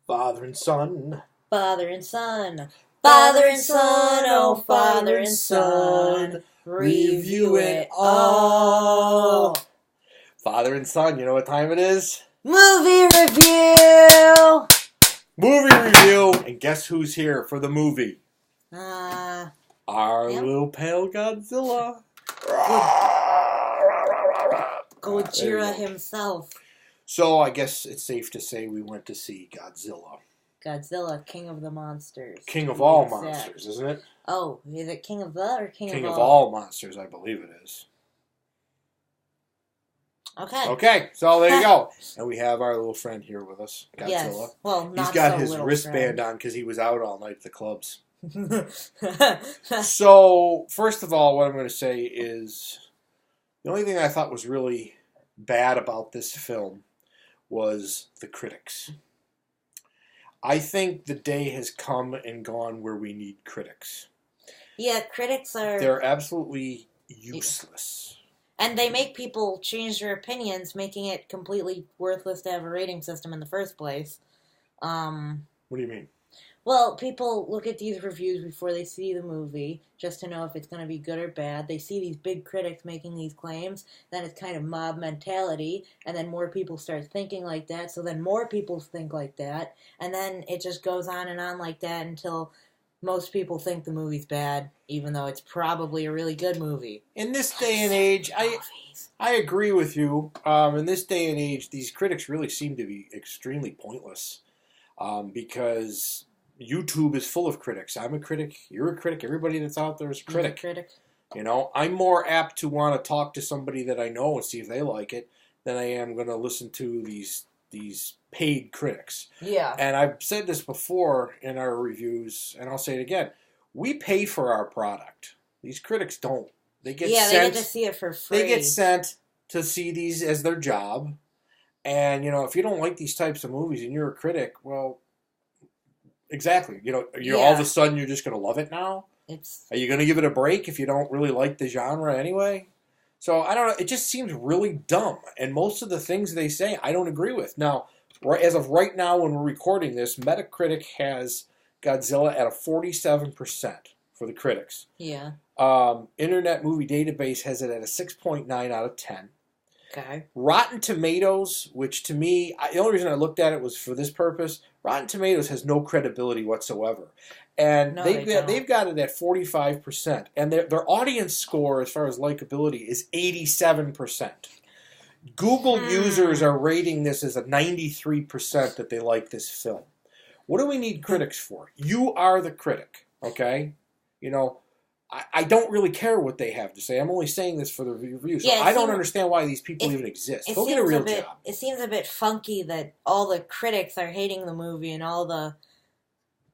Father and son. Father and son. Father and son, oh father and son. Review it all. Father and son, you know what time it is? Movie review! Movie review! And guess who's here for the movie? Our Yep. little pale Godzilla. Gojira himself. So I guess it's safe to say we went to see Godzilla. Godzilla, king of the monsters. King of all monsters, isn't it? Oh, is it king of the or king of all? King of all monsters, I believe it is. Okay. Okay, so there you go. And we have our little friend here with us, Godzilla. Yes. Well, not He's got so his little wristband on because he was out all night at the clubs. friend. So, first of all, what I'm going to say is the only thing I thought was really bad about this film was the critics. I think the day has come and gone where we need critics. Yeah, critics are... They're absolutely useless. And they make people change their opinions, making it completely worthless to have a rating system in the first place. What do you mean? Well, people look at these reviews before they see the movie, just to know if it's going to be good or bad. They see these big critics making these claims, then it's kind of mob mentality, and then more people start thinking like that, so then more people think like that, and then it just goes on and on like that until most people think the movie's bad, even though it's probably a really good movie. In this day and age, I agree with you. In this day and age, these critics really seem to be extremely pointless because YouTube is full of critics. I'm a critic. You're a critic. Everybody that's out there is a critic. You know, I'm more apt to want to talk to somebody that I know and see if they like it than I am going to listen to these paid critics. Yeah. And I've said this before in our reviews, and I'll say it again. We pay for our product. These critics don't. They get sent. They get to see it for free. They get sent to see these as their job. And, you know, if you don't like these types of movies and you're a critic, well, exactly. You know, all of a sudden you're just going to love it now? Are you going to give it a break if you don't really like the genre anyway? So, I don't know. It just seems really dumb. And most of the things they say, I don't agree with. Now, as of right now when we're recording this, Metacritic has Godzilla at a 47% for the critics. Yeah. Internet Movie Database has it at a 6.9 out of 10. Okay. Rotten Tomatoes, which to me, the only reason I looked at it was for this purpose. Rotten Tomatoes has no credibility whatsoever. And they've got it at 45%. And their audience score, as far as likability, is 87%. Google users are rating this as a 93% that they like this film. What do we need critics for? You are the critic, okay? You know, I don't really care what they have to say. I'm only saying this for the review. So I don't understand why these people even exist. Go get a real job. It seems a bit funky that all the critics are hating the movie and all the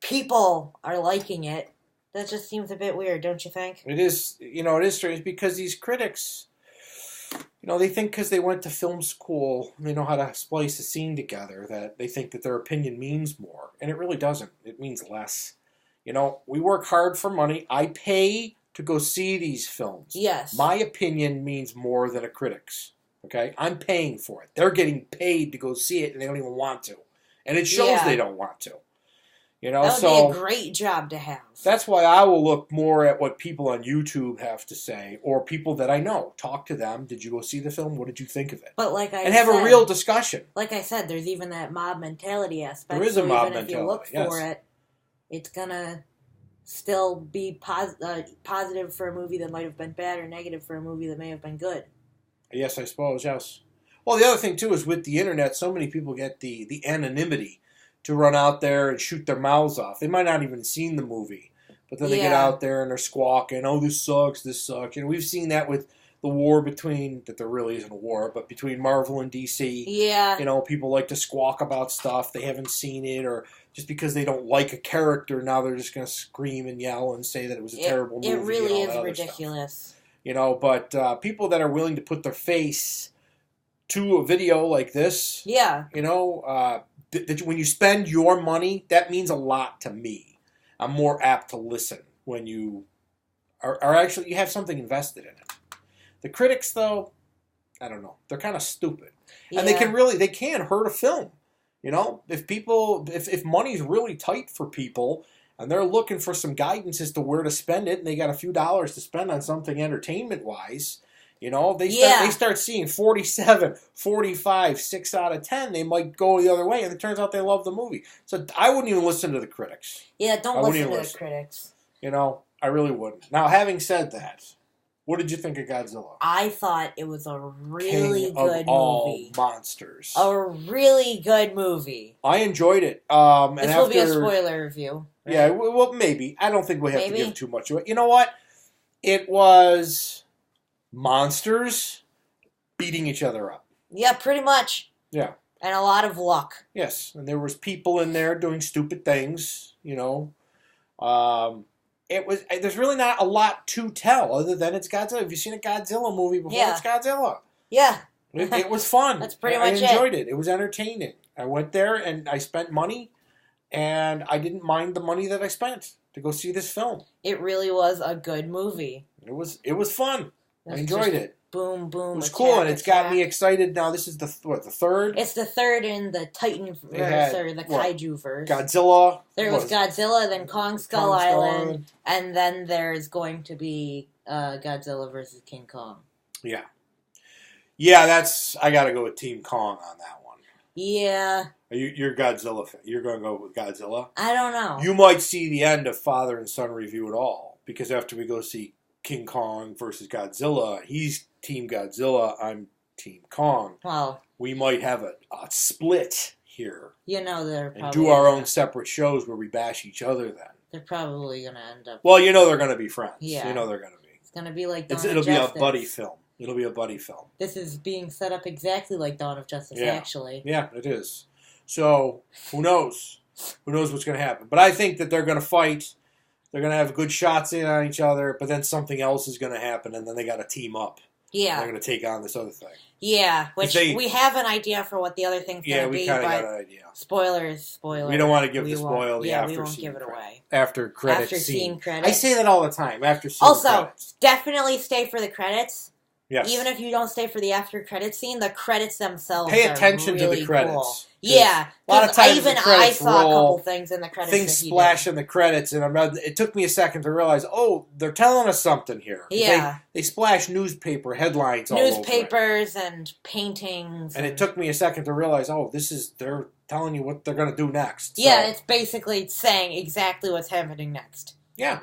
people are liking it. That just seems a bit weird, don't you think? It is, it is strange because these critics, they think because they went to film school, they know how to splice a scene together, that they think that their opinion means more. And it really doesn't. It means less. We work hard for money. I pay to go see these films. Yes. My opinion means more than a critic's. Okay? I'm paying for it. They're getting paid to go see it, and they don't even want to. And it shows they don't want to. That would be a great job to have. That's why I will look more at what people on YouTube have to say, or people that I know. Talk to them. Did you go see the film? What did you think of it? But and have a real discussion. Like I said, there's even that mob mentality aspect. There is a mob mentality. If you look for it, it's gonna still be positive for a movie that might have been bad, or negative for a movie that may have been good. Yes, I suppose, yes. Well, the other thing, too, is with the internet, so many people get the anonymity to run out there and shoot their mouths off. They might not even have seen the movie, but then they get out there and they're squawking, oh, this sucks. We've seen that with the war that there really isn't a war, but between Marvel and DC. Yeah. People like to squawk about stuff. They haven't seen it, or just because they don't like a character, now they're just going to scream and yell and say that it was a terrible movie. It really is ridiculous. But people that are willing to put their face to a video like this, when you spend your money, that means a lot to me. I'm more apt to listen when you are actually, you have something invested in it. The critics, though, I don't know. They're kind of stupid. And they can hurt a film. You know, if money's really tight for people and they're looking for some guidance as to where to spend it, and they got a few dollars to spend on something entertainment-wise, you know, they start seeing 47, 45, 6 out of 10, they might go the other way, and it turns out they love the movie. So I wouldn't even listen to the critics. Yeah, don't listen to the critics. You know, I really wouldn't. Now, having said that, what did you think of Godzilla? I thought it was a really King good of all movie. Monsters. A really good movie. I enjoyed it. This will be a spoiler review. Right? Yeah, well, maybe. I don't think we have to give too much away. You know what? It was monsters beating each other up. Yeah, pretty much. Yeah. And a lot of luck. Yes, and there was people in there doing stupid things, you know. There's really not a lot to tell other than it's Godzilla. Have you seen a Godzilla movie before? Yeah. It's Godzilla. Yeah. It was fun. That's pretty much it. I enjoyed it. It was entertaining. I went there and I spent money, and I didn't mind the money that I spent to go see this film. It really was a good movie. It was fun. I enjoyed it. Boom, boom. It was cool, and it's got me excited. Now this is the third? It's the third in the Titan verse, or the Kaiju verse. Godzilla. There was Godzilla, then Kong Skull Island, and then there's going to be Godzilla versus King Kong. Yeah. Yeah, I gotta go with Team Kong on that one. Yeah. You're Godzilla fan. You're going to go with Godzilla? I don't know. You might see the end of Father and Son review at all, because after we go see King Kong versus Godzilla, he's Team Godzilla, I'm Team Kong. Well, we might have a split here. You know, they're probably... And do our own separate shows where we bash each other then. They're probably going to end up... Well, you know they're going to be friends. Yeah. You know they're going to be. It's going to be like It'll be a buddy film. It'll be a buddy film. This is being set up exactly like Dawn of Justice, actually. Yeah, it is. So, who knows? Who knows what's going to happen? But I think that they're going to fight. They're going to have good shots in on each other, but then something else is going to happen, and then they got to team up. Yeah. They're going to take on this other thing. Yeah, which we have an idea for what the other thing's going to be. Yeah, we kind of got an idea. Spoilers. We don't want to give the spoil the after we won't scene give it away. After credits After scene credits. I say that all the time. After scene credits. Also, definitely stay for the credits. Yes. Even if you don't stay for the after credit scene, the credits themselves Pay attention are really to the credits. Cool. Yeah, a lot of times I saw a couple things in the credits. Things splash in the credits, and it took me a second to realize, they're telling us something here. Yeah, they splash newspaper headlines all over newspapers and paintings, and it took me a second to realize, they're telling you what they're going to do next. Yeah, it's basically saying exactly what's happening next. Yeah,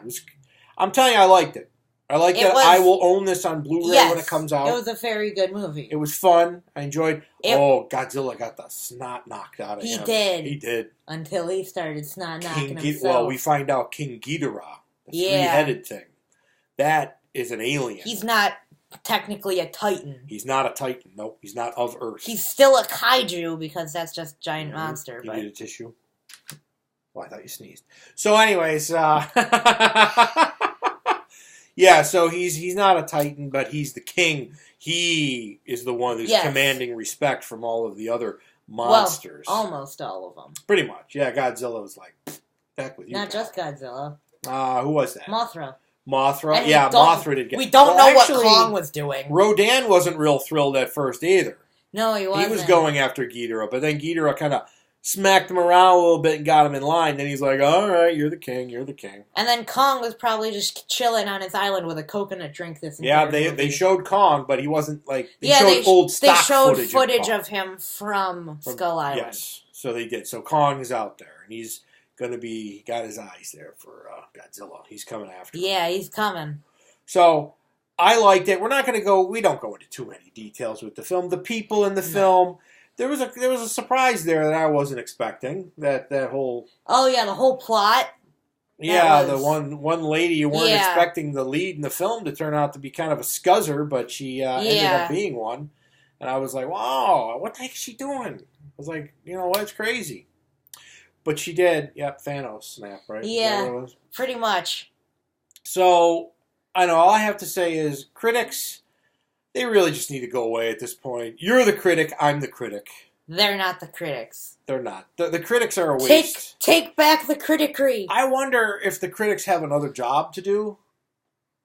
I'm telling you, I liked it. I like that. I will own this on Blu-ray when it comes out. It was a very good movie. It was fun. I enjoyed. Godzilla got the snot knocked out of him. He did. Until he started snot knocking himself. Well, we find out King Ghidorah, the three-headed thing, that is an alien. He's not technically a Titan. He's not a Titan. Nope, he's not of Earth. He's still a kaiju because that's just a giant monster. You need a tissue? Oh, I thought you sneezed. So, anyways, yeah, so he's not a Titan, but he's the king. He is the one who's commanding respect from all of the other monsters. Well, almost all of them. Pretty much, yeah. Godzilla was like, back with you. Not just Godzilla. Who was that? Mothra. Mothra? Yeah, Mothra did get... We don't know what Kong was doing. Rodan wasn't real thrilled at first either. No, he wasn't. He was going after Ghidorah, but then Ghidorah kind of smacked him around a little bit and got him in line. Then he's like, all right, you're the king, you're the king. And then Kong was probably just chilling on his island with a coconut drink this entire movie. They showed Kong, but he wasn't like... They showed footage of him from Skull Island. Yes, so they did. So Kong is out there, and he's going to be... He got his eyes there for Godzilla. He's coming after him. Yeah, he's coming. So... I liked it. We're not going to go... We don't go into too many details with the film. The people in the film... There was a surprise there that I wasn't expecting. That whole... Oh, yeah, the whole plot. Yeah, the one lady you weren't expecting the lead in the film to turn out to be kind of a scuzzer, but she ended up being one. And I was like, wow, what the heck is she doing? I was like, you know what, it's crazy. But she did. Yep, Thanos snap, right? Yeah, pretty much. So, I know, all I have to say is, critics... They really just need to go away at this point. You're the critic, I'm the critic. They're not the critics. They're not. The critics are a waste. Take back the criticry. I wonder if the critics have another job to do.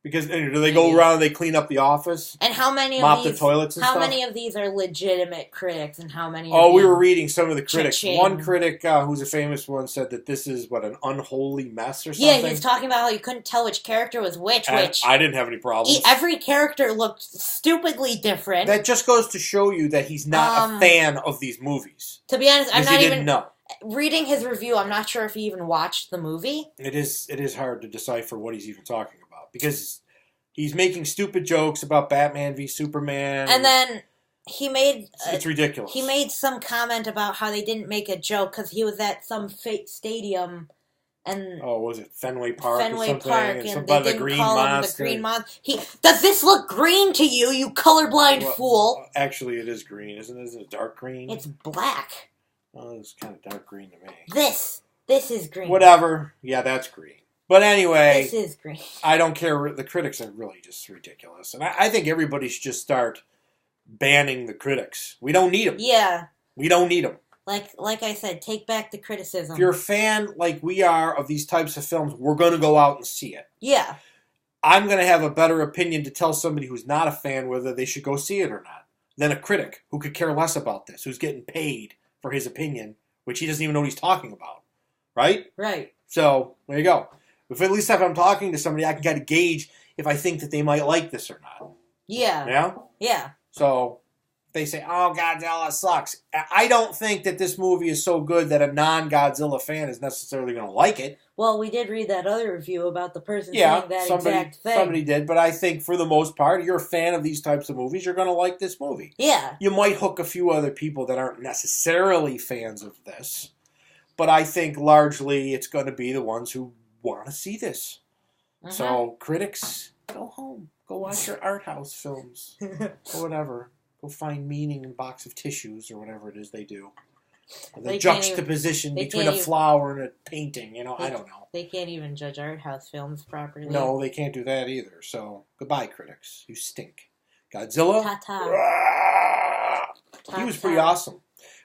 Because do they go around and they clean up the office? And how many mop of these, the toilets and how stuff? many of these are legitimate critics and how many we were reading some of the critics. Cha-ching. One critic, who's a famous one, said that this is, an unholy mess or something? Yeah, he's talking about how you couldn't tell which character was which. I didn't have any problems. Every character looked stupidly different. That just goes to show you that he's not a fan of these movies. To be honest, I'm not even... didn't know. Reading his review, I'm not sure if he even watched the movie. It is hard to decipher what he's even talking about. Because... he's making stupid jokes about Batman v Superman. And then he made... it's ridiculous. He made some comment about how they didn't make a joke because he was at some fake stadium and... Oh, was it Fenway Park Fenway or something? Park, and they didn't call him the Green Monster. Does this look green to you, you colorblind fool? Actually, it is green, isn't it? Is it dark green? It's black. Oh, it's kind of dark green to me. This is green. Whatever. Yeah, that's green. But anyway, this is green. I don't care. The critics are really just ridiculous. And I think everybody should just start banning the critics. We don't need them. Yeah. We don't need them. Like I said, take back the criticism. If you're a fan like we are of these types of films, we're going to go out and see it. Yeah. I'm going to have a better opinion to tell somebody who's not a fan whether they should go see it or not than a critic who could care less about this, who's getting paid for his opinion, which he doesn't even know what he's talking about. Right? Right. So, there you go. If at least if I'm talking to somebody, I can kind of gauge if I think that they might like this or not. Yeah. Yeah? Yeah. So, if they say, oh, Godzilla sucks. I don't think that this movie is so good that a non-Godzilla fan is necessarily going to like it. Well, we did read that other review about the person saying that exact thing. Somebody did, but I think for the most part, you're a fan of these types of movies, you're going to like this movie. Yeah. You might hook a few other people that aren't necessarily fans of this, but I think largely it's going to be the ones who want to see this. So, critics, go home. Go watch your art house films. Or whatever. Go find meaning in a box of tissues or whatever it is they do. Or the juxtaposition between a flower and a painting. I don't know. They can't even judge art house films properly. No, they can't do that either. So, goodbye, critics. You stink. Godzilla? Ta-ta. He was pretty awesome.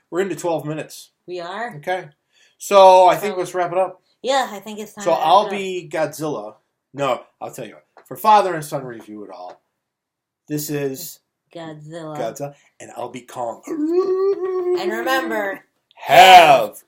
We're into 12 minutes. We are? Okay. So, I think let's wrap it up. Yeah, I think it's time. So I'll be Godzilla. No, I'll tell you what. For father and son review it all, this is Godzilla. And I'll be Kong. And remember, have